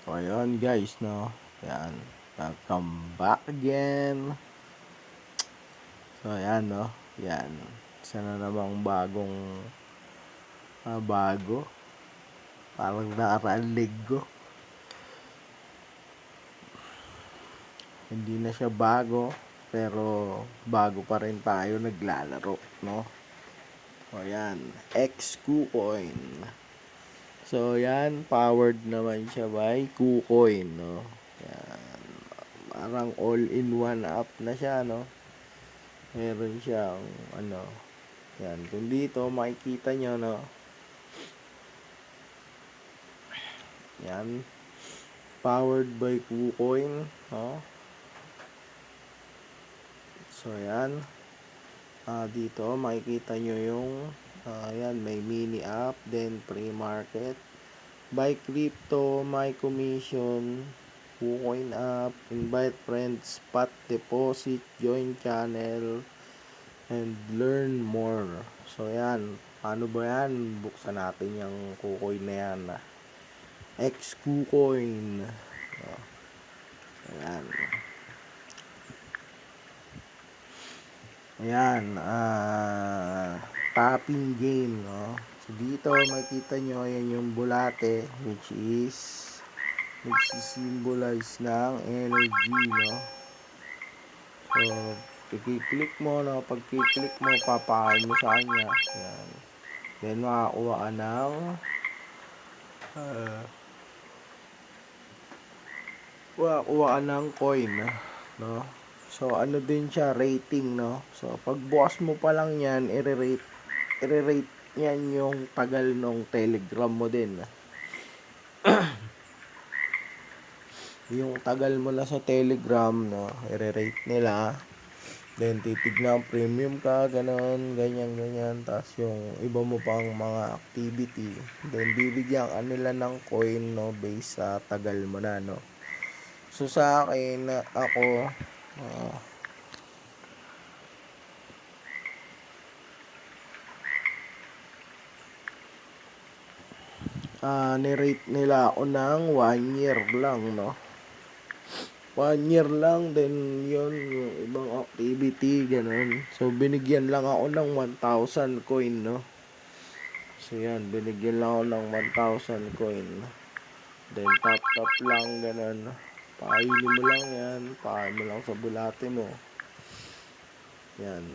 So, ayun guys, no? Yan. Welcome back again. So, ayan, no? Yan. Isa na namang bago. Parang nakaraan linggo. Hindi na siya bago, pero bago pa rin tayo naglalaro, no? So, ayan. X-KuCoin. So, yan. Powered naman siya by KuCoin, no? Yan. Parang all-in-one app na siya, no? Meron siyang yan, kung dito makikita nyo, no, yan, powered by KuCoin, no. So yan, dito makikita nyo yung yan, may mini app, then pre-market, buy crypto, my commission, KuCoin app, invite friends, spot deposit, join channel, and learn more. So yan, paano ba yan? Buksan natin yung KuCoin na yan. X-KuCoin. So, ayan. Ayan, tapping game, no? So dito makita nyo, ayan yung bulate, which is nagsisymbolize ng energy, no? So, i-click mo, no? Pag i-click mo, papakain mo sa kanya. Ayan. Then, makakuha ka ng coin, no? So, ano din siya, rating, no? So, pag bukas mo pa lang yan, i-rate yan yung tagal ng Telegram mo din. Yung tagal mo na sa Telegram, no? I-rate nila. Then, titignan premium ka, ganon, ganyan. Tapos, yung iba mo pang mga activity. Then, bibigyan ka nila ng coin, no? Based sa tagal mo na, no? So, sa akin, ako, nirate nila ako ng 1 year lang, no? 1 year lang, then yun, yung ibang activity, ganun. So, binigyan lang ako ng 1,000 coin, no? So, yan, binigyan lang ako ng 1,000 coin. Then, top lang, ganun. Pakainin mo lang yan, pakain mo lang sa bulate mo. Yan.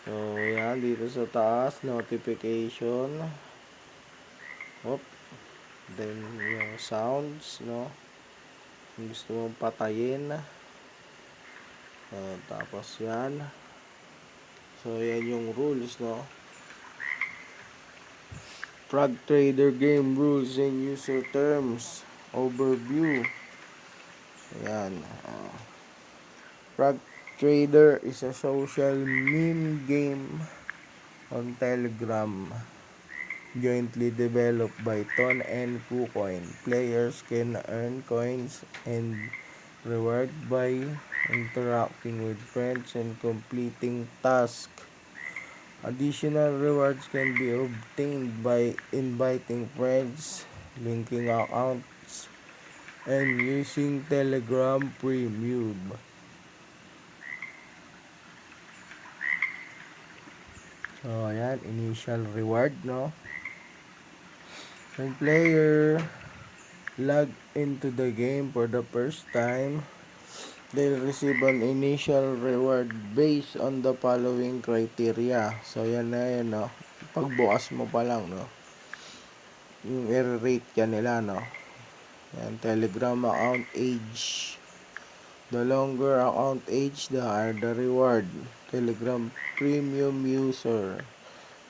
So, yan, dito sa taas, notification. Hop. Then, yung sounds, no? Kung gusto mong patayin. Tapos yan. So, yan yung rules, no? Frog Trader Game Rules and User Terms Overview. Ayan. Frog Trader is a social meme game on Telegram jointly developed by Ton and KuCoin. Players can earn coins and reward by interacting with friends and completing tasks. Additional rewards can be obtained by inviting friends, linking accounts, and using Telegram Premium. So, ayan, initial reward, no? When player log into the game for the first time, they'll receive an initial reward based on the following criteria. So, yan na yan, no? Pagbukas mo pa lang, no? Yung i-rate yan nila, no? Yan, Telegram account age. The longer account age, the higher the reward. Telegram Premium user.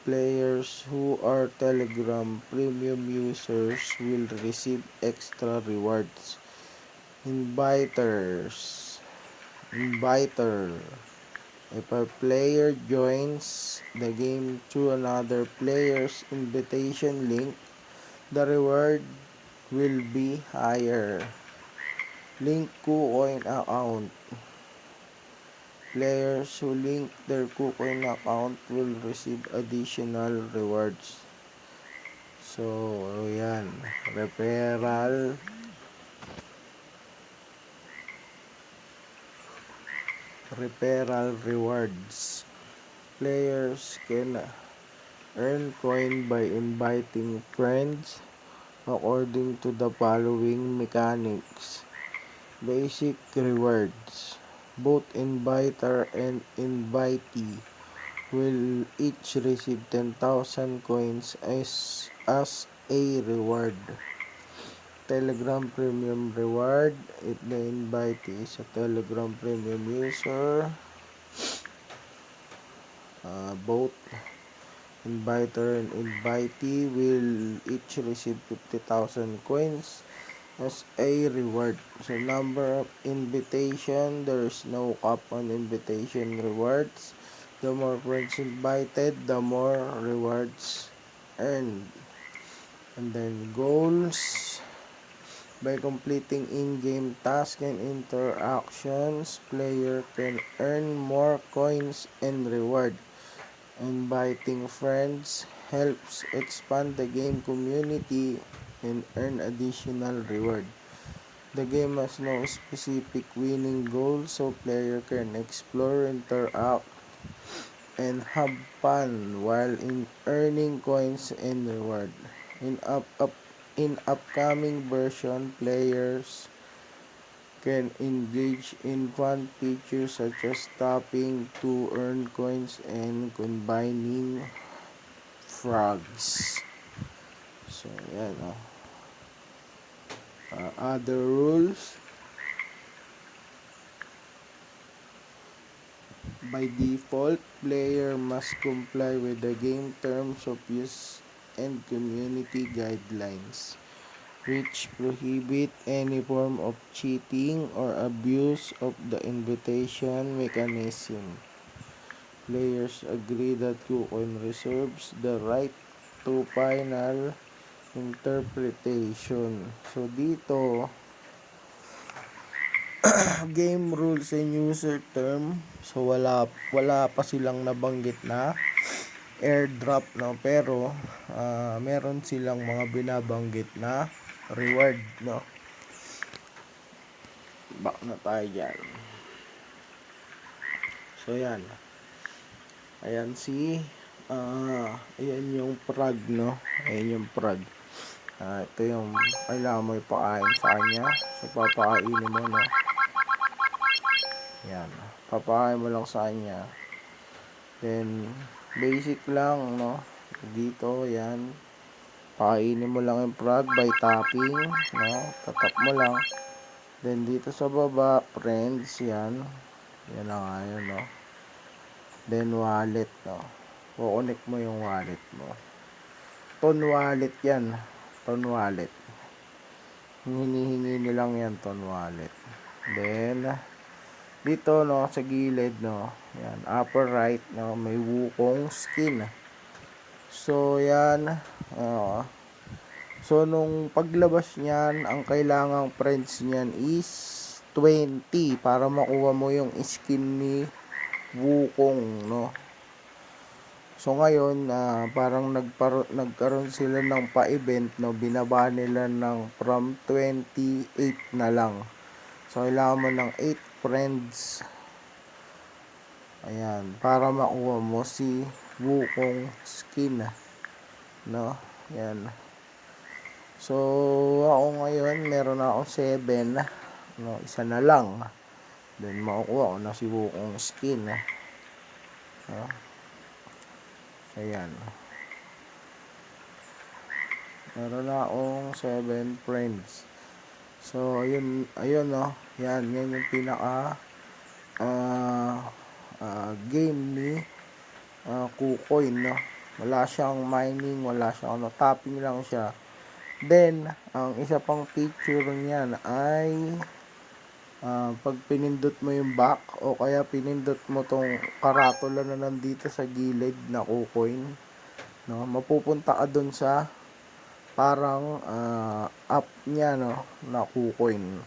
Players who are Telegram Premium users will receive extra rewards. Inviter. If a player joins the game through another player's invitation link, the reward will be higher. Link KuCoin account. Players who link their KuCoin account will receive additional rewards. So, yan. Referral rewards. Players can earn coin by inviting friends according to the following mechanics. Basic rewards. Both inviter and invitee will each receive 10,000 coins as a reward. Telegram Premium Reward. If the invitee is a Telegram Premium user, both inviter and invitee will each receive 50,000 coins as a reward. So, number of invitation, there's no cap on invitation rewards. The more friends invited, the more rewards earned. And then goals. By completing in-game tasks and interactions, player can earn more coins and reward. Inviting friends helps expand the game community and earn additional reward. The game has no specific winning goal, so player can explore, interact, and have fun while earning coins and reward. In upcoming version, players can engage in fun features such as tapping to earn coins and combining frogs. So, yan. Other rules. By default, player must comply with the game terms of use and community guidelines, which prohibit any form of cheating or abuse of the invitation mechanism. Players agree that KuCoin reserves the right to final interpretation. So, dito, game rules and user term. So, wala pa silang nabanggit na airdrop, no, pero meron silang mga binabanggit na reward, no. Back na tayo dyan. So, yan. Ayan ayan yung frog, no. Ayan yung frog. Ito yung kailangan mo ipakain sa kanya. So, papakainin mo, no. Yan. Papakain mo lang sa kanya. Then, basic lang, no. Dito, yan. Pakainin mo lang yung frog by tapping, no. Tatap mo lang. Then, dito sa baba, friends, yan. Yan na nga yun, no. Then, wallet, no. Kukonek mo yung wallet mo. Ton wallet yan. Ton wallet. Hinihingi nilang yan, ton wallet. Then, dito, no, sa gilid, no. Yan, upper right, no. May Wukong skin. So, yan. So, nung paglabas niyan, ang kailangang friends niyan is 20 para makuha mo yung skin ni Wukong, no. So, ngayon, parang nagkaroon sila ng pa-event, no. Binaba nila ng from 28 na lang. So, kailangan mo ng 8 friends. Ayan, para makuha mo si Wukong skin, no. Yan. So, ako ngayon, meron na akong 7, no. Isa na lang. Then, makukuha ko na si Wukong skin, no. Ayan. Meron na akong 7 friends. So, ayun, no. Yan yung pinaka game ni KuCoin, no. Wala siyang mining, wala siyang tapping lang siya. Then, ang isa pang feature niyan ay pag pinindot mo yung back o kaya pinindot mo tong karatula na nandito sa gilid na KuCoin, no, mapupunta ka dun sa parang app niya, no, na KuCoin,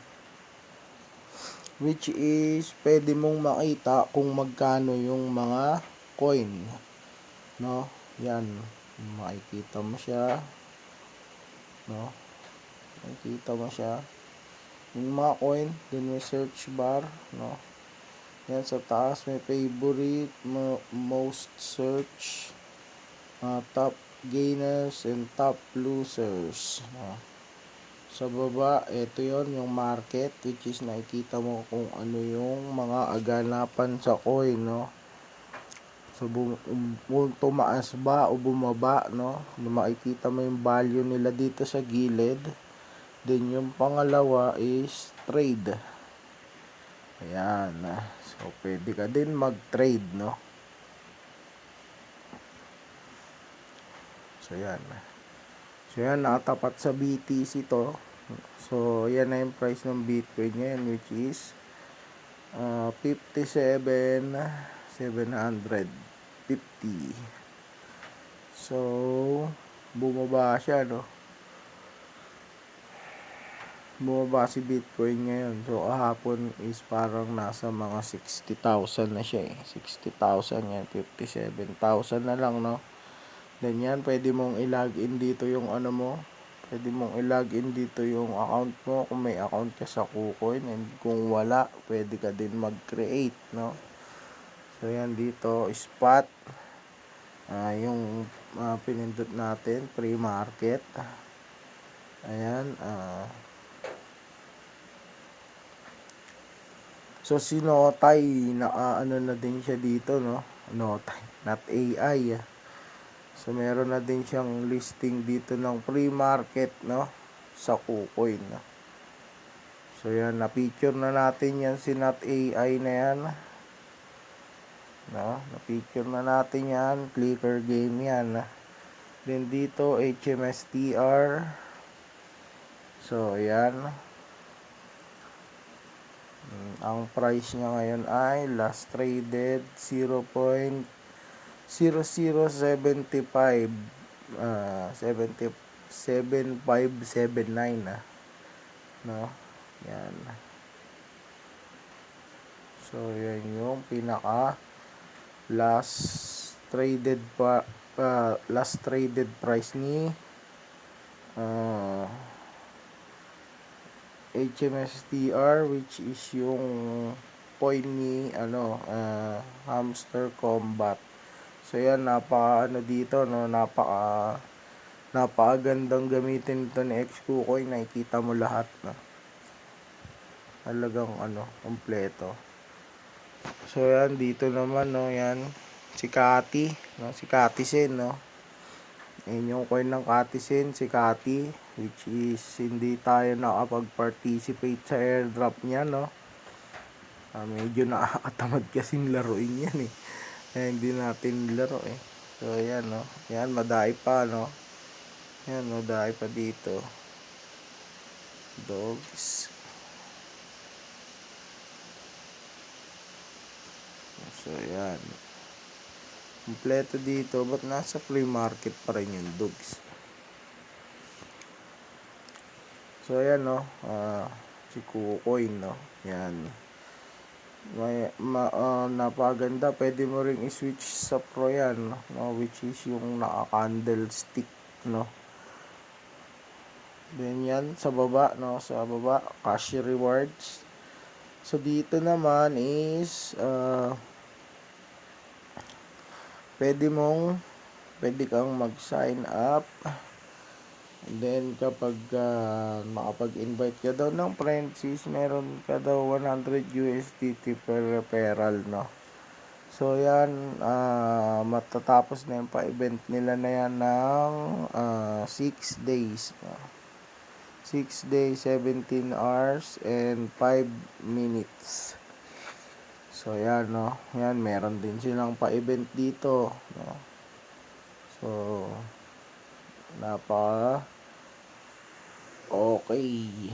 which is pwede mong makita kung magkano yung mga coin, no. Yan, makikita mo siya. no? Nakikita mo siya. Yung mga coin, dun may search bar, no? Yan sa taas may favorite, most search, top gainers and top losers, no? Sa baba, ito yon yung market, which is nakikita mo kung ano yung mga aganapan sa coin, no? So kung tumaas ba o bumaba, no? Makikita mo yung value nila dito sa gilid. Then yung pangalawa is trade. Ayan. So pwede ka din mag-trade, no? So yan. So yan, nakatapat sa BTC to. So yan na yung price ng Bitcoin ngayon, which is 57,750. So bumaba siya, no? Bumaba si Bitcoin ngayon. So kahapon is parang nasa mga 60,000 na siya eh. 60,000 yan, 57,000 na lang, no? Then yan, pwede mong i-login dito yung ano mo. Pwede mong i-login dito yung account mo kung may account ka sa KuCoin, and kung wala, pwede ka din mag-create, no? So yan dito, spot. Yung pinindot natin, pre-market. Ayan, so si Notay, ano na din siya dito, no? Notay, not AI. So meron na din siyang listing dito ng pre-market, no? Sa KuCoin, no? So yan, na-picture na natin yan si Not AI na yan, no? Na-picture na natin yan, clicker game yan. Then dito HMSTR. So yan, ang price niya ngayon ay last traded 0.0075 7579, no? Yan. So yan yung pinaka last traded price ni HMSTR, which is yung coin ni Hamster Combat. So yan, dito, no, napakagandang gamitin ito ni XKuCoin. Nakikita mo lahat, no? Talagang kompleto. So yan, dito naman, no, yan si Kati, no, si Katisen, no? Yan yung coin ng Katisen, si Kati, which is hindi tayo nakapag-participate sa airdrop niya, no? Medyo nakakatamad kasing laruin yan eh. Hindi natin laro eh. So yan, no? Yan, madai pa, no? Yan, madai pa dito. Dogs. So yan. Kompleto dito, but nasa free market pa rin yung dogs. So ayan, no, si KuCoin, no, yan. Napaganda, pwede mo ring i-switch sa Pro yan, no, which is yung naka-candlestick, no. Then yan, sa baba, no, sa baba, cash rewards. So dito naman is, pwede kang mag-sign up. And then kapag makapag-invite ka daw ng friends, meron ka daw 100 USDT per referral, no? So yan, matatapos na yung pa-event nila na yan ng 6 days, no? 6 days, 17 hours and 5 minutes. So yan, no, yan, meron din silang pa-event dito, no? So napaka okay.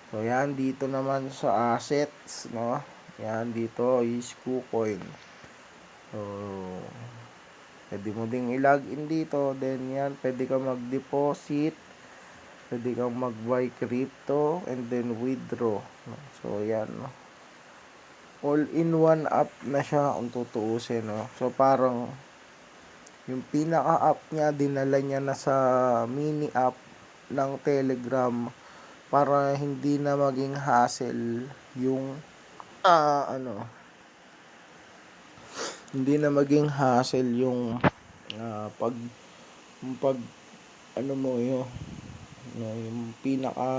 So yan, dito naman sa assets, no, yan dito is KuCoin. So pwede mo ding i-login dito. Then yan, pwede ka mag-deposit, pwede kang mag-buy crypto, and then withdraw, no? So yan, no, all in one app na siya kung tutuusin, no? So parang Yung pinaka-app niya, dinala niya na sa mini app ng Telegram para hindi na maging hassle yung hindi na maging hassle yung pag ano mo yun, yung pinaka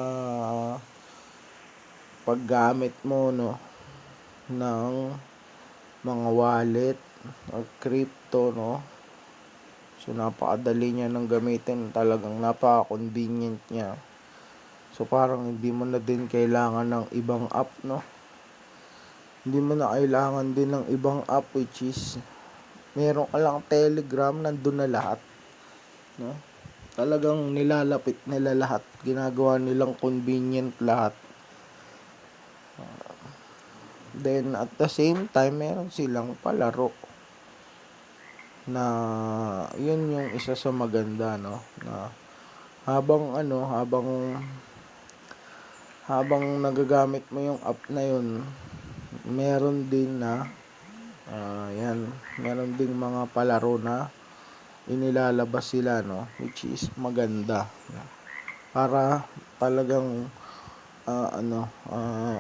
paggamit mo ng mga wallet or crypto, so napakadali niya ng gamitin, talagang napaka-convenient niya. So parang hindi mo na din kailangan ng ibang app, hindi mo na kailangan din ng ibang app, which is meron ka lang Telegram, nandun na lahat, talagang nilalapit nila lahat, ginagawa nilang convenient lahat. Then at the same time, meron silang palaro na yun yung isa sa maganda, na habang nagagamit mo yung app na yun, meron din meron ding mga palaro na inilalabas sila, which is maganda, para talagang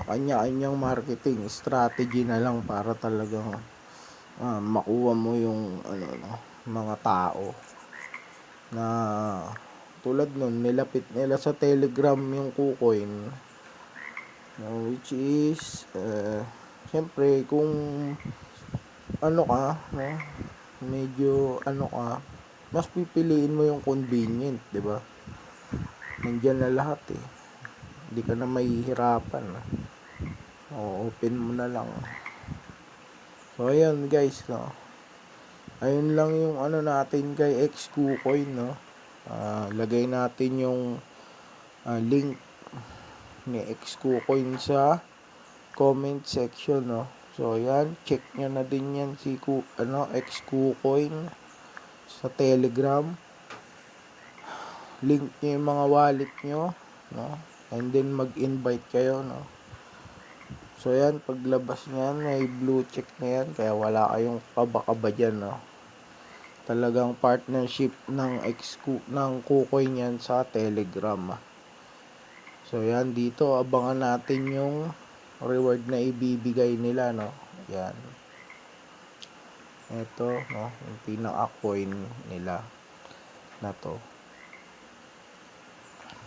kanya-kanyang marketing strategy na lang para talagang makuha mo yung mga tao, na tulad nun, nilapit nila sa Telegram yung KuCoin, which is syempre kung medyo mas pipiliin mo yung convenient, di ba? Nandiyan na lahat hindi ka na mahihirapan, open mo na lang. So ayun guys, ayun lang yung natin kay XKuCoin, lagay natin yung link ni XKuCoin sa comment section, so yan, check nyo na din yan si XKuCoin sa Telegram, link nyo yung mga wallet nyo, and then mag-invite kayo, so yan, paglabas nyan may blue check na yan, kaya wala kayong kaba-kaba dyan, talagang partnership ng KuCoin yan sa Telegram. So yan, dito abangan natin yung reward na ibibigay nila, yan, ito, yung pinaka-coin nila na to,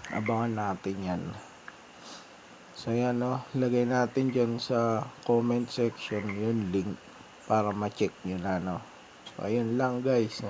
abangan natin yan. So yan, lagay natin dyan sa comment section yung link para ma-check nyo na, so ayun lang guys,